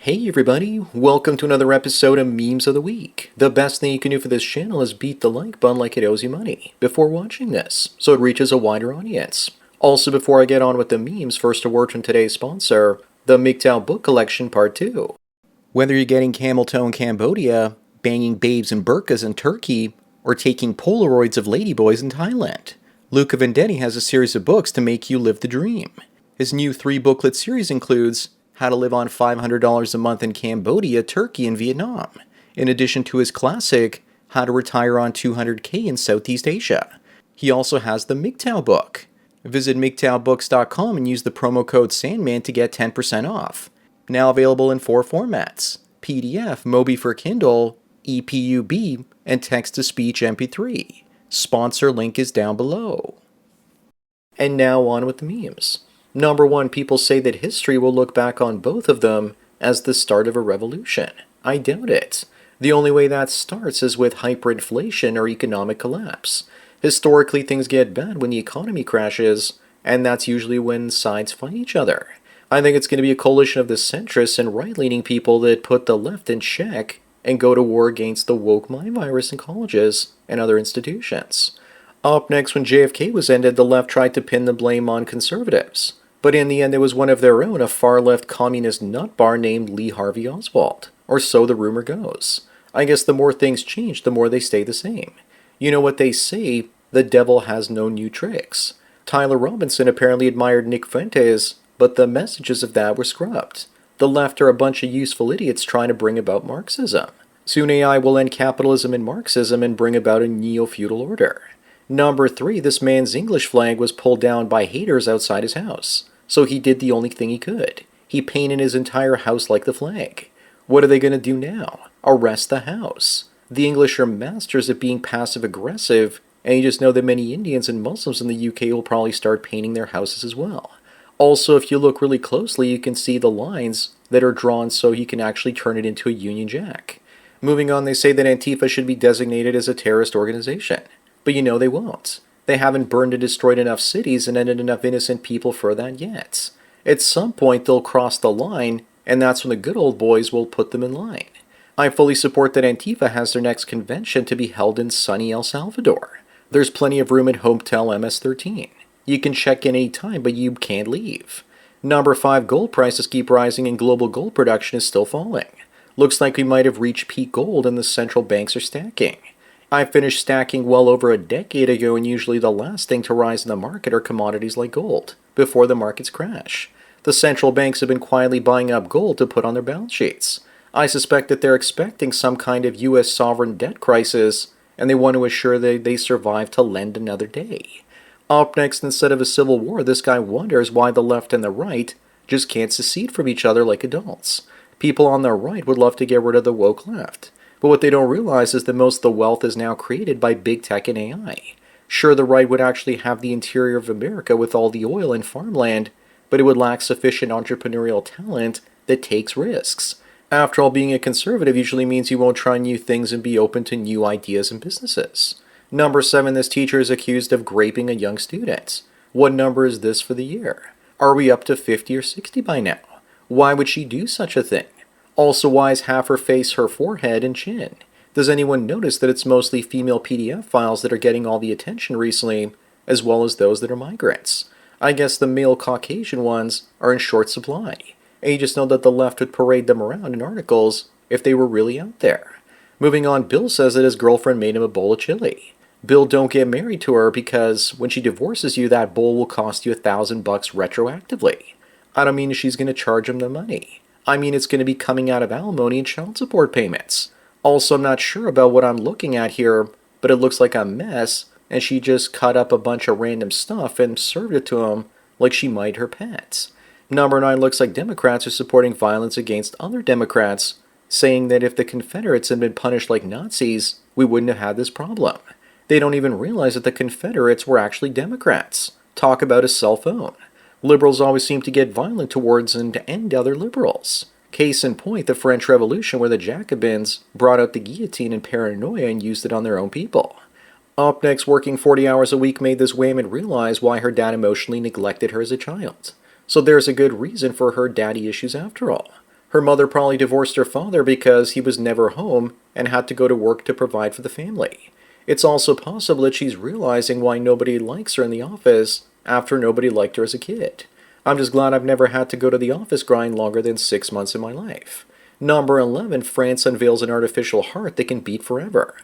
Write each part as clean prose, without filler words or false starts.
Hey everybody, welcome to another episode of Memes of the Week. The best thing you can do for this channel is beat the like button like it owes you money before watching this, so it reaches a wider audience. Also, before I get on with the memes, first a word from today's sponsor, the MGTOW Book Collection Part 2. Whether you're getting camel toe in Cambodia, banging babes in burqas in Turkey, or taking Polaroids of ladyboys in Thailand, Luca Vendetti has a series of books to make you live the dream. His new 3-booklet series includes How to Live on $500 a Month in Cambodia, Turkey, and Vietnam, in addition to his classic How to Retire on $200K in Southeast Asia. He also has the MGTOW book. Visit MGTOWbooks.com and use the promo code Sandman to get 10% off. Now available in 4 formats: PDF, Mobi for Kindle, EPUB, and text-to-speech MP3. Sponsor link is down below. And now on with the memes. Number 1, people say that history will look back on both of them as the start of a revolution. I doubt it. The only way that starts is with hyperinflation or economic collapse. Historically, things get bad when the economy crashes, and that's usually when sides fight each other. I think it's going to be a coalition of the centrists and right-leaning people that put the left in check and go to war against the woke mind virus in colleges and other institutions. Up next, when JFK was ended, the left tried to pin the blame on conservatives. But in the end, it was one of their own, a far-left communist nutbar named Lee Harvey Oswald. Or so the rumor goes. I guess the more things change, the more they stay the same. You know what they say, the devil has no new tricks. Tyler Robinson apparently admired Nick Fuentes, but the messages of that were scrubbed. The left are a bunch of useful idiots trying to bring about Marxism. Soon AI will end capitalism and Marxism and bring about a neo-feudal order. Number 3, this man's English flag was pulled down by haters outside his house. So he did the only thing he could. He painted his entire house like the flag. What are they going to do now? Arrest the house. The English are masters at being passive-aggressive, and you just know that many Indians and Muslims in the UK will probably start painting their houses as well. Also, if you look really closely, you can see the lines that are drawn so you can actually turn it into a Union Jack. Moving on, they say that Antifa should be designated as a terrorist organization. But you know they won't. They haven't burned and destroyed enough cities and ended enough innocent people for that yet. At some point, they'll cross the line, and that's when the good old boys will put them in line. I fully support that Antifa has their next convention to be held in sunny El Salvador. There's plenty of room at Hotel MS-13. You can check in any time, but you can't leave. Number 5, gold prices keep rising and global gold production is still falling. Looks like we might have reached peak gold and the central banks are stacking. I finished stacking well over a decade ago, and usually the last thing to rise in the market are commodities like gold, before the markets crash. The central banks have been quietly buying up gold to put on their balance sheets. I suspect that they're expecting some kind of US sovereign debt crisis, and they want to assure that they survive to lend another day. Up next, instead of a civil war, this guy wonders why the left and the right just can't secede from each other like adults. People on the right would love to get rid of the woke left. But what they don't realize is that most of the wealth is now created by big tech and AI. Sure, the right would actually have the interior of America with all the oil and farmland, but it would lack sufficient entrepreneurial talent that takes risks. After all, being a conservative usually means you won't try new things and be open to new ideas and businesses. Number 7, this teacher is accused of raping a young student. What number is this for the year? Are we up to 50 or 60 by now? Why would she do such a thing? Also, why is half her face her forehead and chin? Does anyone notice that it's mostly female PDF files that are getting all the attention recently, as well as those that are migrants? I guess the male Caucasian ones are in short supply, and you just know that the left would parade them around in articles if they were really out there. Moving on, Bill says that his girlfriend made him a bowl of chili. Bill, don't get married to her because when she divorces you, that bowl will cost you $1,000 retroactively. I don't mean she's going to charge him the money. I mean, it's going to be coming out of alimony and child support payments. Also, I'm not sure about what I'm looking at here, but it looks like a mess, and she just cut up a bunch of random stuff and served it to him like she might her pets. Number 9, looks like Democrats are supporting violence against other Democrats, saying that if the Confederates had been punished like Nazis, we wouldn't have had this problem. They don't even realize that the Confederates were actually Democrats. Talk about a cell phone. Liberals always seem to get violent towards and end other liberals. Case in point, the French Revolution, where the Jacobins brought out the guillotine and paranoia and used it on their own people. Up next, working 40 hours a week made this woman realize why her dad emotionally neglected her as a child. So there's a good reason for her daddy issues after all. Her mother probably divorced her father because he was never home and had to go to work to provide for the family. It's also possible that she's realizing why nobody likes her in the office after nobody liked her as a kid. I'm just glad I've never had to go to the office grind longer than 6 months in my life. Number 11, France unveils an artificial heart that can beat forever.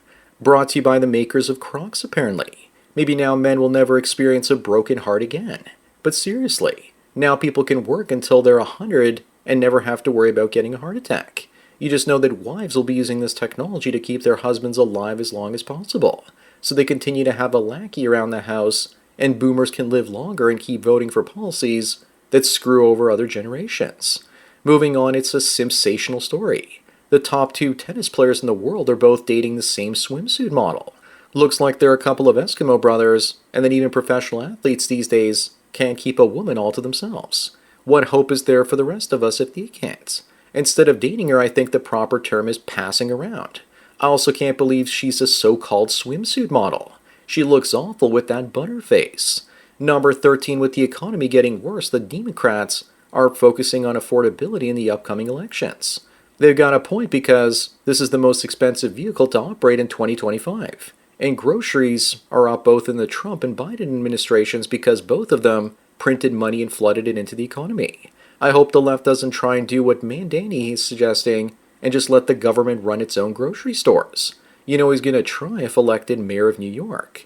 Brought to you by the makers of Crocs, apparently. Maybe now men will never experience a broken heart again. But seriously, now people can work until they're 100 and never have to worry about getting a heart attack. You just know that wives will be using this technology to keep their husbands alive as long as possible, so they continue to have a lackey around the house, and boomers can live longer and keep voting for policies that screw over other generations. Moving on, it's a sensational story. The top two tennis players in the world are both dating the same swimsuit model. Looks like they're a couple of Eskimo brothers, and that even professional athletes these days can't keep a woman all to themselves. What hope is there for the rest of us if they can't? Instead of dating her, I think the proper term is passing around. I also can't believe she's a so-called swimsuit model. She looks awful with that butter face. Number 13, with the economy getting worse, the Democrats are focusing on affordability in the upcoming elections. They've got a point because this is the most expensive vehicle to operate in 2025. And groceries are up both in the Trump and Biden administrations because both of them printed money and flooded it into the economy. I hope the left doesn't try and do what Mandani is suggesting and just let the government run its own grocery stores. You know he's going to try if elected mayor of New York.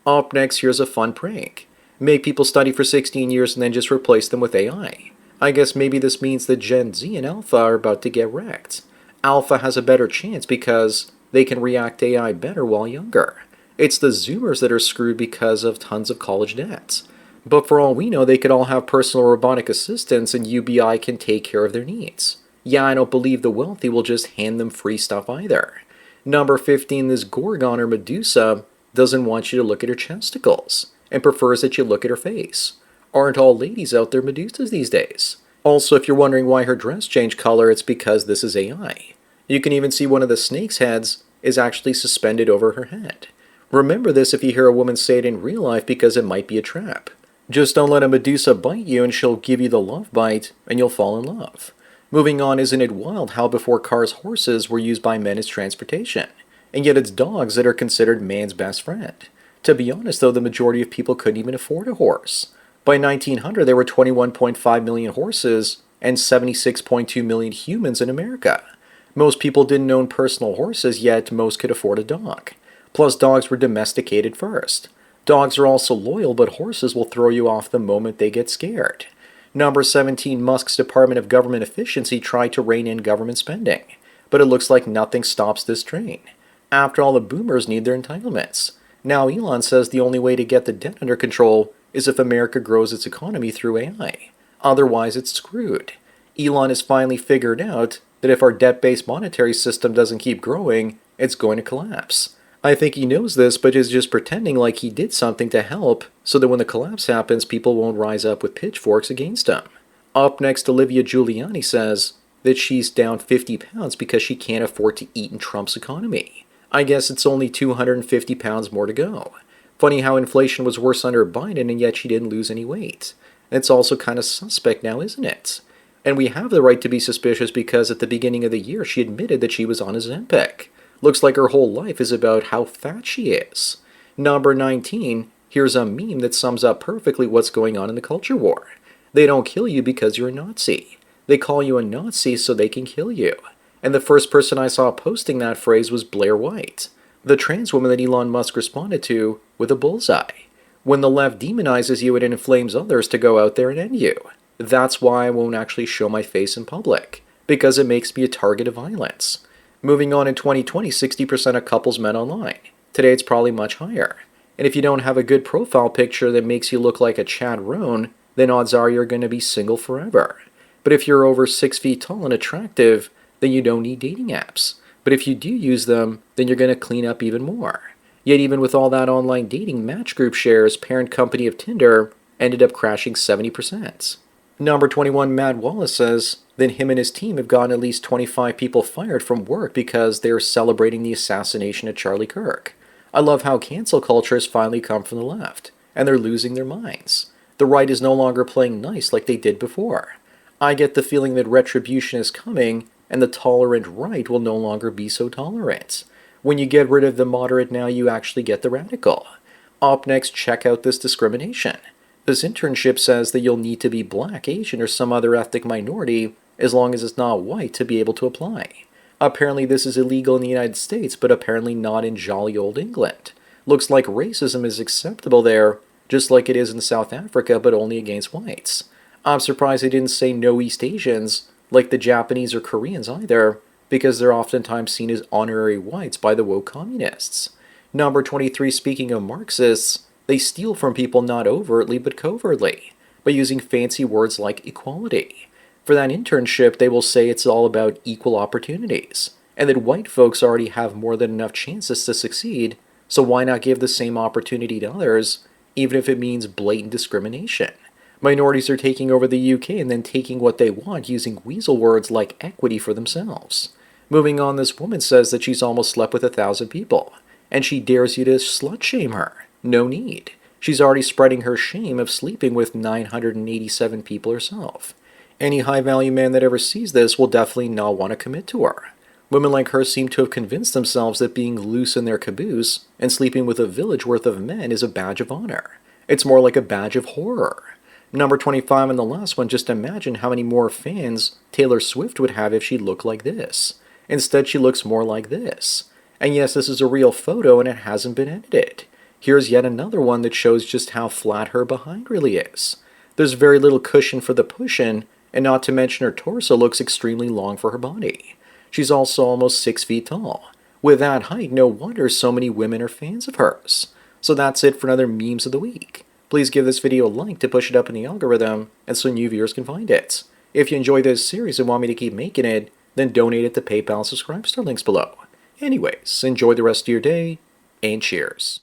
Up next, here's a fun prank. Make people study for 16 years and then just replace them with AI. I guess maybe this means that Gen Z and Alpha are about to get wrecked. Alpha has a better chance because they can react to AI better while younger. It's the Zoomers that are screwed because of tons of college debts. But for all we know, they could all have personal robotic assistants and UBI can take care of their needs. Yeah, I don't believe the wealthy will just hand them free stuff either. Number 15, this Gorgon or Medusa doesn't want you to look at her chesticles and prefers that you look at her face. Aren't all ladies out there Medusas these days? Also, if you're wondering why her dress changed color, it's because this is AI. You can even see one of the snake's heads is actually suspended over her head. Remember this if you hear a woman say it in real life because it might be a trap. Just don't let a Medusa bite you and she'll give you the love bite and you'll fall in love. Moving on, isn't it wild how before cars, horses were used by men as transportation? And yet it's dogs that are considered man's best friend. To be honest though, the majority of people couldn't even afford a horse. By 1900, there were 21.5 million horses and 76.2 million humans in America. Most people didn't own personal horses, yet most could afford a dog. Plus, dogs were domesticated first. Dogs are also loyal, but horses will throw you off the moment they get scared. Number 17, Musk's Department of Government Efficiency tried to rein in government spending, but it looks like nothing stops this train. After all, the boomers need their entitlements. Now Elon says the only way to get the debt under control is if America grows its economy through AI. Otherwise, it's screwed. Elon has finally figured out that if our debt-based monetary system doesn't keep growing, it's going to collapse. I think he knows this, but is just pretending like he did something to help so that when the collapse happens, people won't rise up with pitchforks against him. Up next, Olivia Giuliani says that she's down 50 pounds because she can't afford to eat in Trump's economy. I guess it's only 250 pounds more to go. Funny how inflation was worse under Biden and yet she didn't lose any weight. It's also kind of suspect now, isn't it? And we have the right to be suspicious because at the beginning of the year she admitted that she was on Ozempic. Looks like her whole life is about how fat she is. Number 19, here's a meme that sums up perfectly what's going on in the culture war. They don't kill you because you're a Nazi. They call you a Nazi so they can kill you. And the first person I saw posting that phrase was Blair White, the trans woman that Elon Musk responded to with a bullseye. When the left demonizes you, it inflames others to go out there and end you. That's why I won't actually show my face in public, because it makes me a target of violence. Moving on, in 2020, 60% of couples met online. Today it's probably much higher. And if you don't have a good profile picture that makes you look like a Chad Roan, then odds are you're going to be single forever. But if you're over 6 feet tall and attractive, then you don't need dating apps. But if you do use them, then you're going to clean up even more. Yet even with all that online dating, Match Group shares, parent company of Tinder, ended up crashing 70%. Number 21, Matt Wallace says that him and his team have gotten at least 25 people fired from work because they're celebrating the assassination of Charlie Kirk. I love how cancel culture has finally come from the left, and they're losing their minds. The right is no longer playing nice like they did before. I get the feeling that retribution is coming, and the tolerant right will no longer be so tolerant. When you get rid of the moderate now, you actually get the radical. Up next, check out this discrimination. This internship says that you'll need to be black, Asian, or some other ethnic minority, as long as it's not white, to be able to apply. Apparently this is illegal in the United States, but apparently not in jolly old England. Looks like racism is acceptable there, just like it is in South Africa, but only against whites. I'm surprised they didn't say no East Asians, like the Japanese or Koreans either, because they're oftentimes seen as honorary whites by the woke communists. Number 23, speaking of Marxists, they steal from people not overtly but covertly, by using fancy words like equality. For that internship, they will say it's all about equal opportunities, and that white folks already have more than enough chances to succeed, so why not give the same opportunity to others, even if it means blatant discrimination? Minorities are taking over the UK and then taking what they want using weasel words like equity for themselves. Moving on, this woman says that she's almost slept with 1,000 people, and she dares you to slut shame her. No need. She's already spreading her shame of sleeping with 987 people herself. Any high-value man that ever sees this will definitely not want to commit to her. Women like her seem to have convinced themselves that being loose in their caboose and sleeping with a village worth of men is a badge of honor. It's more like a badge of horror. Number 25 and the last one, just imagine how many more fans Taylor Swift would have if she looked like this. Instead, she looks more like this. And yes, this is a real photo and it hasn't been edited. Here's yet another one that shows just how flat her behind really is. There's very little cushion for the pushin', and not to mention her torso looks extremely long for her body. She's also almost 6 feet tall. With that height, no wonder so many women are fans of hers. So that's it for another Memes of the Week. Please give this video a like to push it up in the algorithm, and so new viewers can find it. If you enjoy this series and want me to keep making it, then donate it to PayPal and subscribe star links below. Anyways, enjoy the rest of your day, and cheers.